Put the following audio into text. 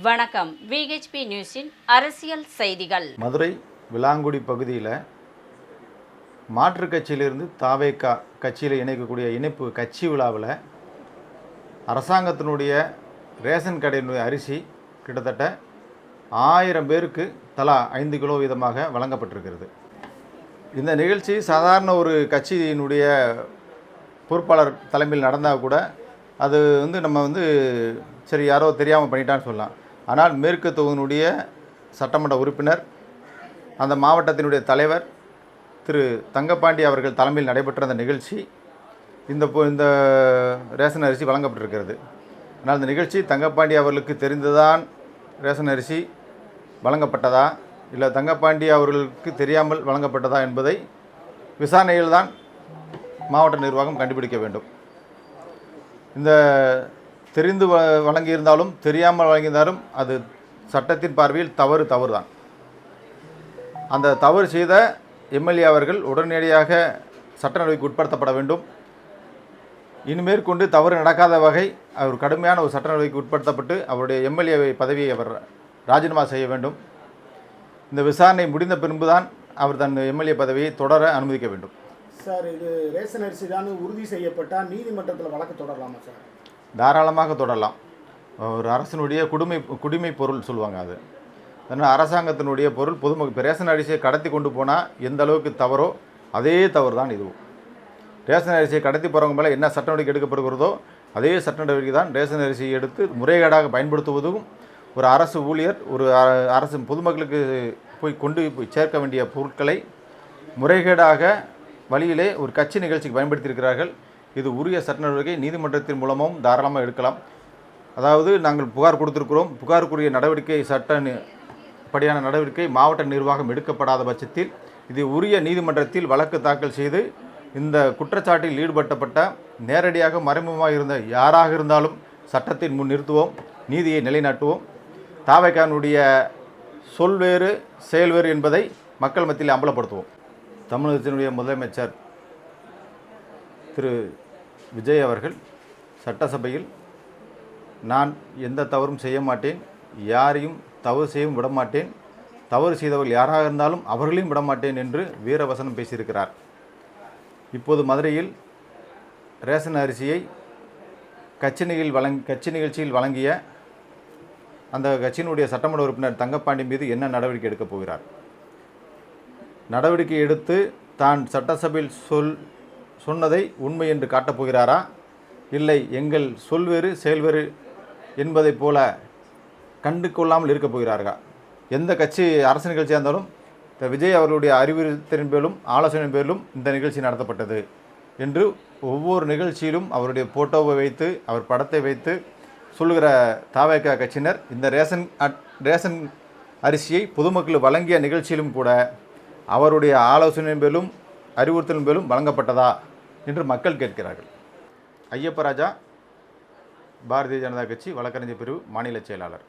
வணக்கம். விஹெச்பி நியூஸின் அரசியல் செய்திகள். மதுரை விளாங்குடி பகுதியில் மாற்றுக் கட்சியிலிருந்து தாவேகா கட்சியில் இணைக்கக்கூடிய இணைப்பு கட்சி விழாவில் அரசாங்கத்தினுடைய ரேஷன் கடையினுடைய அரிசி கிட்டத்தட்ட 1000 பேருக்கு தலா 5 கிலோ வீதமாக வழங்கப்பட்டிருக்கிறது. இந்த நிகழ்ச்சி சாதாரண ஒரு கட்சியினுடைய பொறுப்பாளர் தலைமையில் நடந்தால் கூட அது நம்ம சரி யாரோ தெரியாமல் பண்ணிட்டான்னு சொல்லலாம். ஆனால் மேற்கு தொகுதியினுடைய சட்டமன்ற உறுப்பினர், அந்த மாவட்டத்தினுடைய தலைவர் திரு தங்கப்பாண்டி அவர்கள் தலைமையில் நடைபெற்ற அந்த நிகழ்ச்சி இந்த ரேஷன் அரிசி வழங்கப்பட்டிருக்கிறது. ஆனால் இந்த நிகழ்ச்சி தங்கப்பாண்டி அவர்களுக்கு தெரிந்துதான் ரேஷன் அரிசி வழங்கப்பட்டதா இல்லை தங்கப்பாண்டி அவர்களுக்கு தெரியாமல் வழங்கப்பட்டதா என்பதை விசாரணையில் தான் மாவட்ட நிர்வாகம் கண்டுபிடிக்க வேண்டும். இந்த தெரிந்து வழங்கியிருந்தாலும் தெரியாமல் வழங்கியிருந்தாலும் அது சட்டத்தின் பார்வையில் தவறு தான். அந்த தவறு செய்த எம்எல்ஏ அவர்கள் உடனடியாக சட்ட நடவடிக்கைக்கு உட்படுத்தப்பட வேண்டும். இனிமேற்கொண்டு தவறு நடக்காத வகை அவர் கடுமையான ஒரு சட்ட நடவடிக்கைக்கு உட்படுத்தப்பட்டு அவருடைய எம்எல்ஏ பதவியை அவர் ராஜினாமா செய்ய வேண்டும். இந்த விசாரணை முடிந்த பின்புதான் அவர் தன் எம்எல்ஏ பதவியை தொடர அனுமதிக்க வேண்டும். சார், இது ரேஷன் அரிசி தான் உறுதி செய்யப்பட்டால் நீதிமன்றத்தில் வழக்கு தொடரலாமா சார்? தாராளமாக தொடரலாம். ஒரு அரசினுடைய குடிமை பொருள் சொல்லுவாங்க. அது அதனால் அரசாங்கத்தினுடைய பொருள் பொதுமக்கள் இப்போ ரேஷன் அரிசியை கடத்தி கொண்டு போனால் எந்த அளவுக்கு தவறோ அதே தவறு தான் இதுவும். ரேஷன் அரிசியை கடத்தி போகிறவங்க மேலே என்ன சட்ட நடவடிக்கை எடுக்கப்படுகிறதோ அதே சட்ட நடவடிக்கை தான் ரேஷன் அரிசியை எடுத்து முறைகேடாக பயன்படுத்துவதும் ஒரு அரசு ஊழியர் ஒரு அரசு பொதுமக்களுக்கு போய் சேர்க்க வேண்டிய பொருட்களை முறைகேடாக வழியிலே ஒரு கட்சி நிகழ்ச்சிக்கு பயன்படுத்தியிருக்கிறார்கள். இது உரிய சட்ட நடவடிக்கை நீதிமன்றத்தின் மூலமும் தாராளமாக எடுக்கலாம். அதாவது நாங்கள் புகார் கொடுத்திருக்கிறோம், புகாருக்குரிய நடவடிக்கை படியான நடவடிக்கை மாவட்ட நிர்வாகம் எடுக்கப்படாத பட்சத்தில் இது உரிய நீதிமன்றத்தில் வழக்கு தாக்கல் செய்து இந்த குற்றச்சாட்டில் ஈடுபட்டப்பட்ட நேரடியாக மறைமுகமாக இருந்த யாராக இருந்தாலும் சட்டத்தின் முன் நிறுத்துவோம், நீதியை நிலைநாட்டுவோம். தாவேகாவினுடைய சொல் வேறு செயல் வேறு என்பதை மக்கள் மத்தியில் அம்பலப்படுத்துவோம். தமிழகத்தினுடைய முதலமைச்சர் திரு விஜய் அவர்கள் சட்டசபையில் நான் எந்த தவறும் செய்ய மாட்டேன், யாரையும் தவறு செய்யவும் விடமாட்டேன், தவறு செய்தவர்கள் யாராக இருந்தாலும் அவர்களையும் விடமாட்டேன் என்று வீரவசனம் பேசியிருக்கிறார். இப்போது மதுரையில் ரேஷன் அரிசியை கட்சி நிகழ்ச்சியில் வழங்கிய அந்த கட்சியினுடைய சட்டமன்ற உறுப்பினர் தங்கப்பாண்டி மீது என்ன நடவடிக்கை எடுக்கப் போகிறார்? நடவடிக்கை எடுத்து தான் சட்டசபையில் சொன்னதை உண்மை என்று காட்டப் போகிறாரா, இல்லை எங்கள் சொல் வேறு செயல் வேறு என்பதைப் போல கண்டு கொள்ளாமல் இருக்கப் போகிறார்களா? எந்த கட்சி அரசு நிகழ்ச்சியாக இருந்தாலும் விஜய் அவர்களுடைய அறிவுறுத்தலின் பேரிலும் ஆலோசனையின் பேரிலும் இந்த நிகழ்ச்சி நடத்தப்பட்டது என்று ஒவ்வொரு நிகழ்ச்சியிலும் அவருடைய போட்டோவை வைத்து அவர் படத்தை வைத்து சொல்லுகிற தாவேகா கட்சியினர் இந்த ரேஷன் அரிசியை பொதுமக்கள் வழங்கிய நிகழ்ச்சியிலும் கூட அவருடைய ஆலோசனையின் பேரிலும் அறிவுறுத்தலின் பேரிலும் வழங்கப்பட்டதா என்று மக்கள் கேட்கிறார்கள். ஐயப்பராஜா, பாரதிய ஜனதா கட்சி வழக்கறிஞர் பிரிவு மாநில செயலாளர்.